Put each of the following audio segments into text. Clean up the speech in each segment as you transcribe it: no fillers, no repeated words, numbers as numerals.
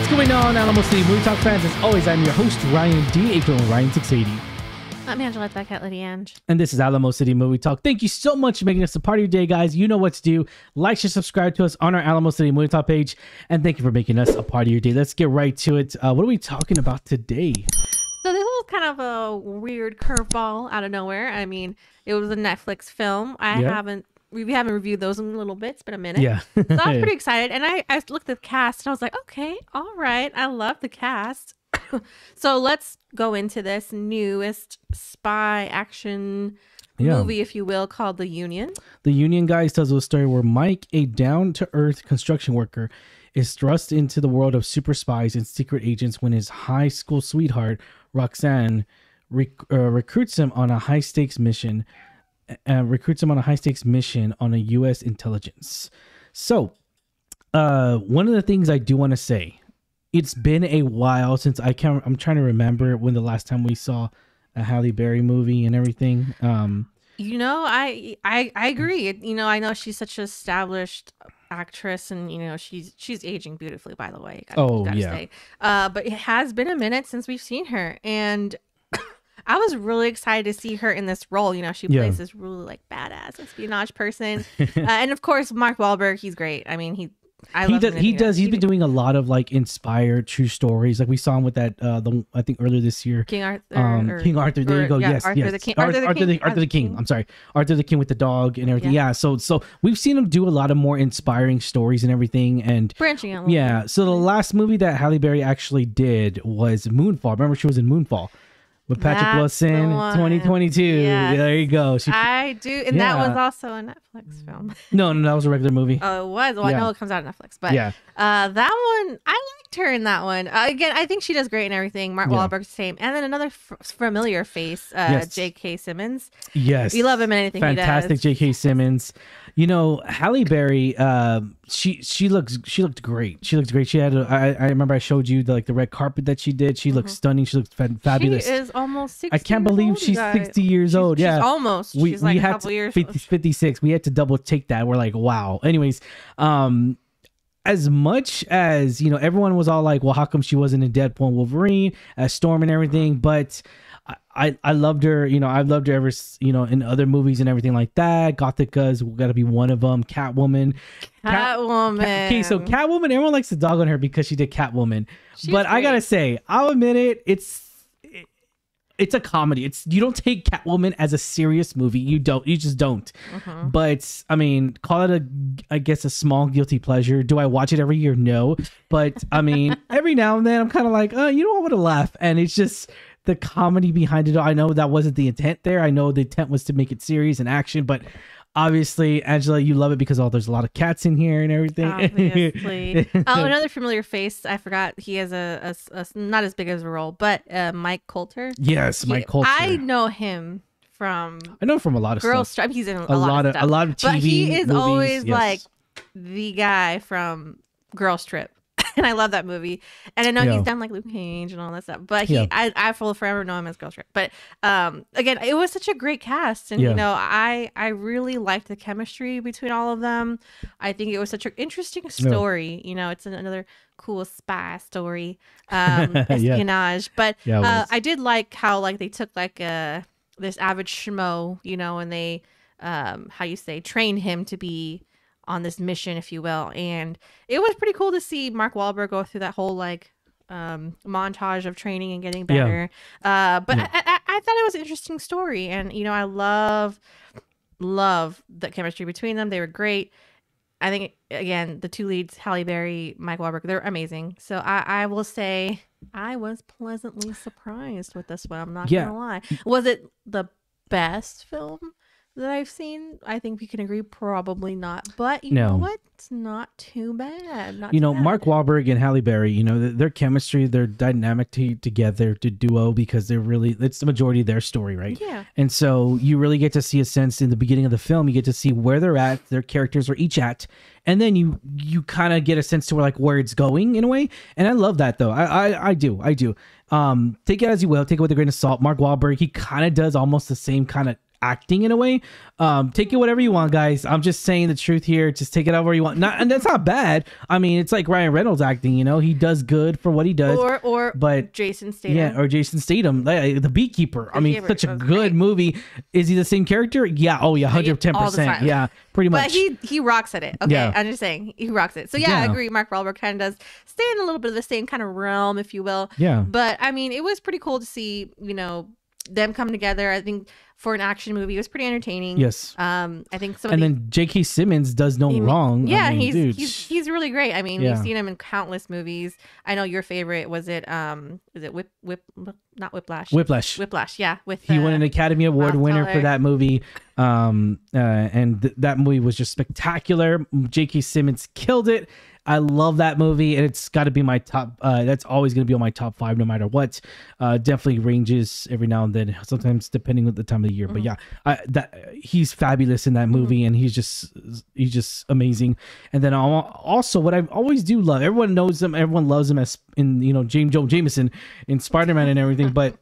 What's going on, Alamo City Movie Talk fans? As always, I'm your host, Ryan D, aka Ryan680. I'm Angela Cat Lady Ange. And this is Alamo City Movie Talk. Thank you so much for making us a part of your day, guys. You know what to do. Like and subscribe to us on our Alamo City Movie Talk page. And thank you for making us a part of your day. Let's get right to it. What are we talking about today? So this was kind of a weird curveball out of nowhere. I mean, it was a Netflix film. We haven't reviewed those in little bits, but a minute. Yeah. So I was pretty excited. And I looked at the cast and I was like, okay, all right. I love the cast. So let's go into this newest spy action movie, if you will, called The Union. The Union, guys, tells a story where Mike, a down-to-earth construction worker, is thrust into the world of super spies and secret agents when his high school sweetheart, Roxanne, recruits him on a high-stakes mission on a U.S. intelligence. So, one of the things I do want to say, it's been a while since I'm trying to remember when the last time we saw a Halle Berry movie and everything. I agree. I know she's such an established actress, and she's aging beautifully, by the way. Gotta say. But it has been a minute since we've seen her, and I was really excited to see her in this role. She plays this really like badass espionage person, and of course Mark Wahlberg. He's great. I mean, he's been doing a lot of like inspired true stories. Like we saw him with that I think earlier this year, King Arthur. There you go. Yes. Arthur the King. I'm sorry, Arthur the King with the dog and everything. Yeah. So we've seen him do a lot of more inspiring stories and everything, and branching out. Yeah. So the last movie that Halle Berry actually did was Moonfall. Remember, she was in Moonfall with Patrick Wilson, 2022. Yes. There you go. I do. And that was also a Netflix film. No, that was a regular movie. Oh, it was? Well, I know it comes out on Netflix. But that one, I liked her in that one. Again, I think she does great in everything. Mark Wahlberg's the same. And then another familiar face, J.K. Simmons. Yes. You love him in anything he does. Fantastic J.K. Simmons. Halle Berry, she looked great. She looked great. She had I remember I showed you the red carpet that she did. She looked stunning. She looked fabulous. She is almost 60. I can't believe she's 60 years old. She's almost. She's like a couple years. 56. We had to double take that. We're like, wow. Anyways, as much as everyone was all like, well, how come she wasn't in Deadpool and Wolverine as Storm and everything, but I loved her. I've loved her ever, in other movies and everything like that. Gothika's got to be one of them. Catwoman. Okay, so Catwoman, everyone likes to dog on her because she did Catwoman. But great. I gotta say, I'll admit it. It's a comedy. You don't take Catwoman as a serious movie. You just don't. But I mean, call it a small guilty pleasure. Do I watch it every year? No. But I mean, every now and then I'm kind of like, I want to laugh. And it's just the comedy behind it. I know that wasn't the intent there. I know the intent was to make it serious and action, but obviously, Angela, you love it because there's a lot of cats in here and everything. Obviously. Another familiar face. I forgot. He has a not as big as a role, but Mike Coulter. Yes, Mike Coulter. I know him from a lot of Girls stuff. He's in a lot of stuff. A lot of TV. But he is movies, always like the guy from Girls Trip. And I love that movie. And I know he's done like Luke Cage and all that stuff. But I will forever know him as Girls Trip. But again, it was such a great cast. And I really liked the chemistry between all of them. I think it was such an interesting story. It's another cool spy story, espionage. But I did like how they took this average schmo, and they trained him to be on this mission, if you will. And it was pretty cool to see Mark Wahlberg go through that whole montage of training and getting better. I thought it was an interesting story, and I love the chemistry between them. They were great. I think again, the two leads, Halle Berry, Mike Wahlberg, they're amazing. So I will say I was pleasantly surprised with this one. I'm not gonna lie. Was it the best film that I've seen? I think we can agree probably not, but you know what, it's not too bad. Mark Wahlberg and Halle Berry, their chemistry, their dynamic together, to duo, because it's the majority of their story, right? And so you really get to see a sense in the beginning of the film. You get to see where they're at, their characters are each at, and then you kind of get a sense to where it's going in a way. And I love that though. I do. Take it as you will. Take it with a grain of salt. Mark Wahlberg, he kind of does almost the same kind of acting in a way. Take it whatever you want, guys. I'm just saying the truth here. Just take it however you want. And that's not bad. I mean, it's like Ryan Reynolds acting, you know, he does good for what he does. But Jason Statham. Yeah, or Jason Statham, the Beekeeper. I mean, such a good movie. Is he the same character? Yeah. Oh yeah, 110%. Yeah, pretty much. But he rocks at it. Okay, yeah. I'm just saying he rocks it. So yeah, I agree. Mark Wahlberg kind of does stay in a little bit of the same kind of realm, if you will. Yeah. But I mean, it was pretty cool to see, you know, them come together. I think for an action movie, it was pretty entertaining. Yes. I think then J.K. Simmons does no wrong. Yeah, I mean, he's really great. I mean, we've seen him in countless movies. I know your favorite was it is it not Whiplash? Whiplash, yeah. He won an Academy Award winner for that movie. And that movie was just spectacular. J.K. Simmons killed it. I love that movie, and it's got to be my top. That's always going to be on my top 5, no matter what. Definitely ranges every now and then, sometimes depending on the time of the year. But yeah, he's fabulous in that movie, and he's just amazing. And then also, what I always do love, everyone knows him, everyone loves him as in James Joe Jameson in Spider-Man and everything. But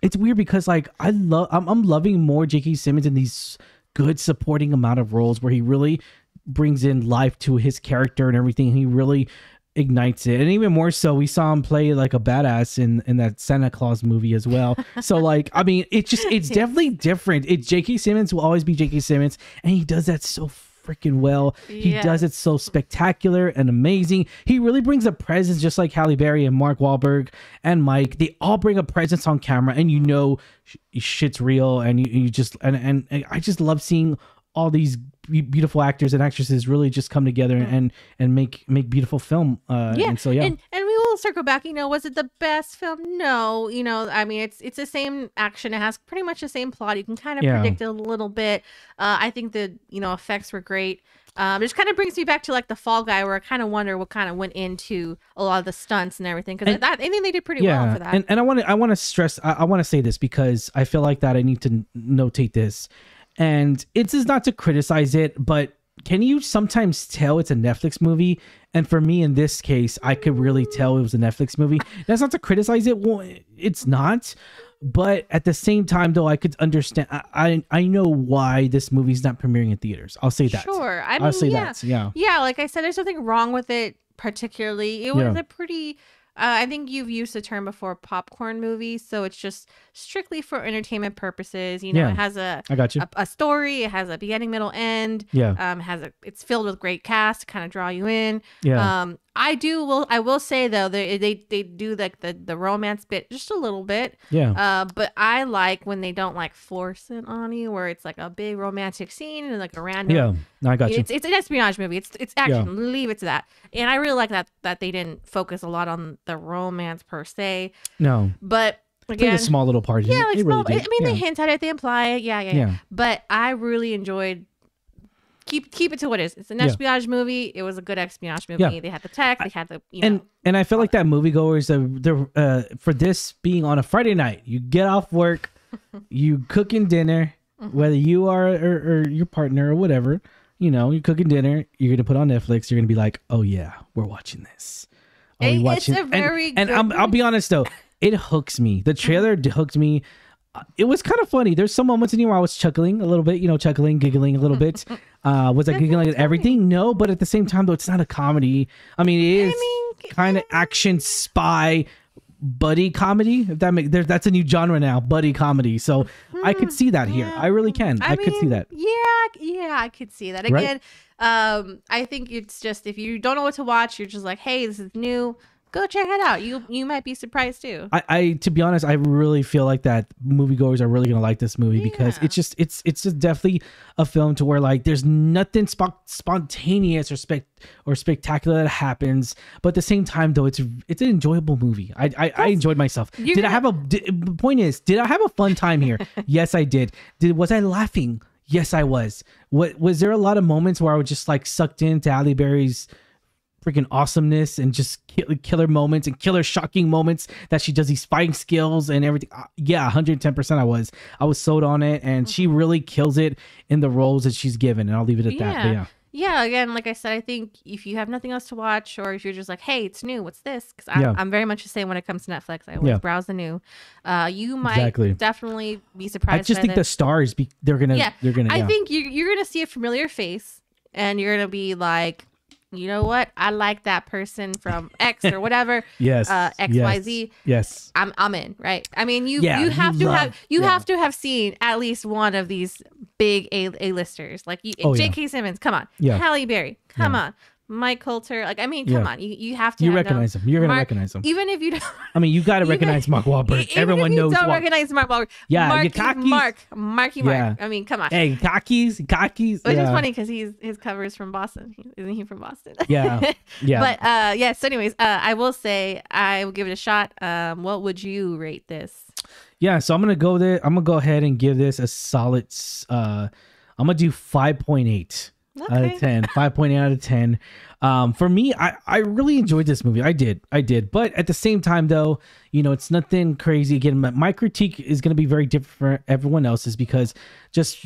it's weird because like I'm loving more J.K. Simmons in these good supporting amount of roles where he really brings in life to his character and everything. He really ignites it. And even more so, we saw him play like a badass in that Santa Claus movie as well. So like, I mean, it's definitely different. J.K. Simmons will always be J.K. Simmons, and he does that so freaking well. He does it so spectacular and amazing. He really brings a presence, just like Halle Berry and Mark Wahlberg and Mike. They all bring a presence on camera, and shit's real. And you just and I just love seeing all these beautiful actors and actresses really just come together and make beautiful film. And so and we will circle back. Was it the best film? No. I mean, it's the same action. It has pretty much the same plot. You can kind of predict it a little bit. I think the effects were great. It just kind of brings me back to like the Fall Guy, where I kind of wonder what kind of went into a lot of the stunts and everything, because I think they did pretty well for that. And I want to stress, I want to say this because I feel like that I need to notate this. And it's just not to criticize it, but can you sometimes tell it's a Netflix movie? And for me, in this case, I could really tell it was a Netflix movie. That's not to criticize it. Well, it's not. But at the same time, though, I could understand. I know why this movie's not premiering in theaters. I'll say that. Sure. I'll say that. Yeah. Yeah, like I said, there's nothing wrong with it particularly. It was a pretty... I think you've used the term before, popcorn movie. So it's just strictly for entertainment purposes. It has a story. It has a beginning, middle, end. Yeah. It's filled with great cast to kind of draw you in. Yeah. I will say though, they do like the romance bit just a little bit. Yeah. But I like when they don't like force it on you, where it's like a big romantic scene and like a random. Yeah. I got you. It's an espionage movie. It's action. Yeah. Leave it to that. And I really like that they didn't focus a lot on the romance per se. No. But again, a small little part. Yeah, like small. Really I mean, they hint at it, they imply it. Yeah. But I really enjoyed. Keep it to what it is. It's an espionage movie. It was a good espionage movie. Yeah. They had the tech. They had the and I feel like that moviegoers for this being on a Friday night, you get off work, you cooking dinner, whether you are or your partner or whatever, you're cooking dinner. You're gonna put on Netflix. You're gonna be like, oh yeah, we're watching this. It's a very good I'll be honest though, it hooks me. The trailer hooked me. It was kind of funny. There's some moments in here where I was chuckling a little bit, chuckling, giggling a little bit. Was I giggling at everything? No, but at the same time, though, it's not a comedy. I mean, it is kind of action spy buddy comedy. If that's a new genre now, buddy comedy. So I could see that here. I really can. I could see that. Yeah, I could see that. Again, right? I think it's just, if you don't know what to watch, you're just like, hey, this is new. Go check it out. You might be surprised too. I to be honest, I really feel like that moviegoers are really gonna like this movie because it's just definitely a film to where like there's nothing spontaneous or spectacular that happens, but at the same time though it's an enjoyable movie. I enjoyed myself. Did I have a fun time here? Yes, I did. Was I laughing? Yes, I was. Was there a lot of moments where I was just like sucked into Halle Berry's freaking awesomeness and just killer moments and killer shocking moments that she does these fighting skills and everything? Yeah, 110% I was sold on it, and she really kills it in the roles that she's given, and I'll leave it at that. But Yeah, again, like I said, I think if you have nothing else to watch, or if you're just like, hey, it's new, what's this? Because I'm very much the same when it comes to Netflix. I always browse the new. You might definitely be surprised. I just think the stars, they're gonna. I think you're gonna see a familiar face, and you're gonna be like, you know what? I like that person from X or whatever. Yes. XYZ. Yes. I'm in, right? I mean, you have to have seen at least one of these big A-listers. Like J.K. Simmons, come on. Yeah. Halle Berry, come on. Mike Coulter, like, I mean, come on, you have to. You recognize him. You're gonna recognize him, even if you don't. I mean, you got to recognize Mark Wahlberg. Everyone knows. Don't recognize Mark Wahlberg. Yeah, Marky Mark. Yeah. I mean, come on. Hey, cockies. Which is funny because his cover is from Boston. Isn't he from Boston? Yeah. But yes. So, anyways, I will say I will give it a shot. What would you rate this? Yeah, so I'm gonna go there. I'm gonna go ahead and give this a solid. I'm gonna do 5.8. Okay. Out of 10. 5.8 out of 10. For me, I really enjoyed this movie. I did. But at the same time, though, it's nothing crazy. Again, my critique is going to be very different from everyone else's because just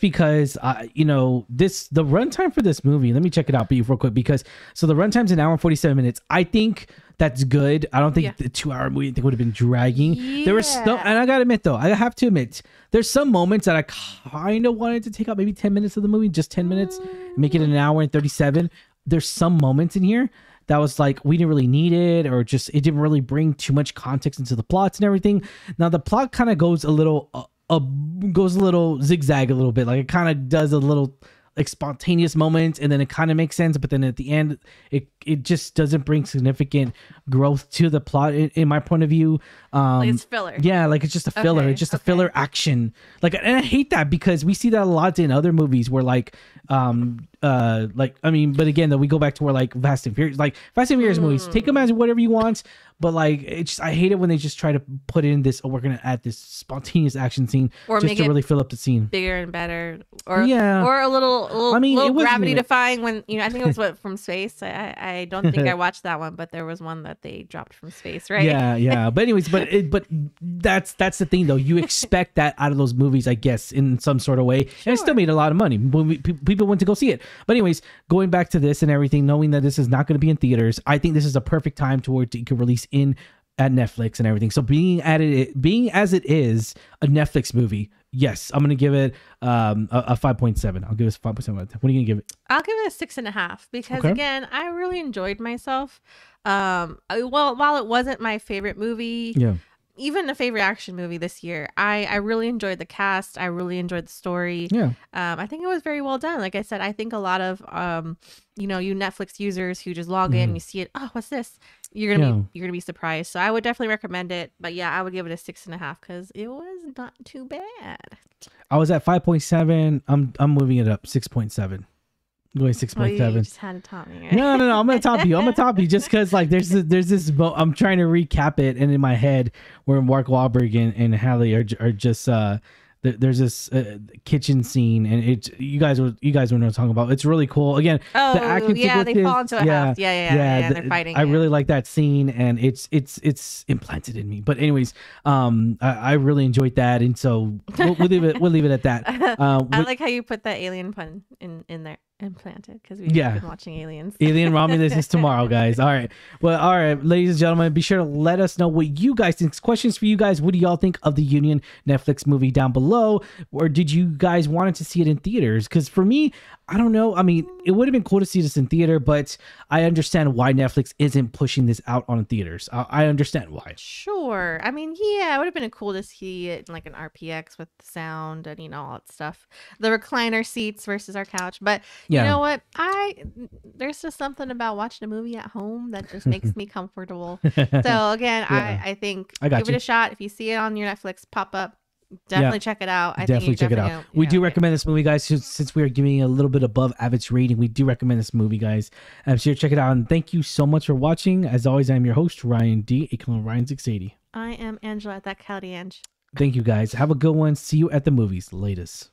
because the runtime for this movie. Let me check it out real quick because the runtime's an hour and 47 minutes. I think that's good. I don't think the 2-hour movie would have been dragging. Yeah. There was and I gotta admit though, I have to admit, there's some moments that I kind of wanted to take out maybe 10 minutes of the movie, just 10 minutes, make it an hour and 37. There's some moments in here that was like we didn't really need it, or just it didn't really bring too much context into the plots and everything. Now the plot kind of goes a little zigzag a little bit, like it kind of does a little like spontaneous moments, and then it kind of makes sense, but then at the end it just doesn't bring significant growth to the plot in my point of view. Like it's filler. Yeah, like it's just a filler. Okay, it's just a filler action. Like, and I hate that because we see that a lot in other movies where but again, though, we go back to where like Fast and Furious movies, take them as whatever you want, but like I hate it when they just try to put in this, we're gonna add this spontaneous action scene or just to really fill up the scene bigger and better, or a little gravity defying when I think it was from space. I don't think I watched that one, but there was one that they dropped from space, right? Yeah. But anyways, but that's the thing though. You expect that out of those movies, I guess, in some sort of way, and it still made a lot of money. People went to go see it. But anyways, going back to this and everything, knowing that this is not going to be in theaters, I think this is a perfect time to where you can release in at Netflix and everything. So being as it is a Netflix movie, yes, I'm gonna give it a 5.7. I'll give it a 5.7 out of 10. What are you gonna give it? I'll give it a 6.5 because again, I really enjoyed myself. While it wasn't my favorite movie, even a favorite action movie this year, I really enjoyed the cast. I really enjoyed the story. I think it was very well done. Like I said, I think a lot of you Netflix users who just log in, you see it, oh, what's this? You're gonna be surprised. So I would definitely recommend it. But yeah, I would give it a 6.5 because it was not too bad. I was at 5.7. I'm moving it up 6.7. Going 6.7. You just had to top me. Right? No. I'm gonna top you. Just because like there's this. I'm trying to recap it, and in my head, where Mark Wahlberg and Halle are just there's this kitchen scene, and you guys were what I'm talking about. It's really cool. Again, the action they fall into a house. Yeah. They're fighting. I really like that scene, and it's implanted in me. But anyways, I really enjoyed that, and so we'll leave it at that. I like how you put that alien pun in there. Implanted because we've been watching Aliens. Alien Romulus is tomorrow, guys. All right, ladies and gentlemen, be sure to let us know what you guys think. Questions for you guys. What do y'all think of the Union Netflix movie down below, or did you guys wanted to see it in theaters? Because for me, I don't know. I mean, it would have been cool to see this in theater, but I understand why Netflix isn't pushing this out on theaters. I understand why. Sure. I mean, yeah, it would have been cool to see it in like an RPX with the sound and all that stuff. The recliner seats versus our couch. But you know what? There's just something about watching a movie at home that just makes me comfortable. So again, I think give it a shot. If you see it on your Netflix pop up, definitely check it out. Definitely check it out. We do recommend this movie, guys. Since we are giving it a little bit above average rating, we do recommend this movie, guys. So check it out. And thank you so much for watching. As always, I'm your host, Ryan D. aka Ryan680. I am Angela at that Cloudy Ange. Thank you, guys. Have a good one. See you at the movies. Latest.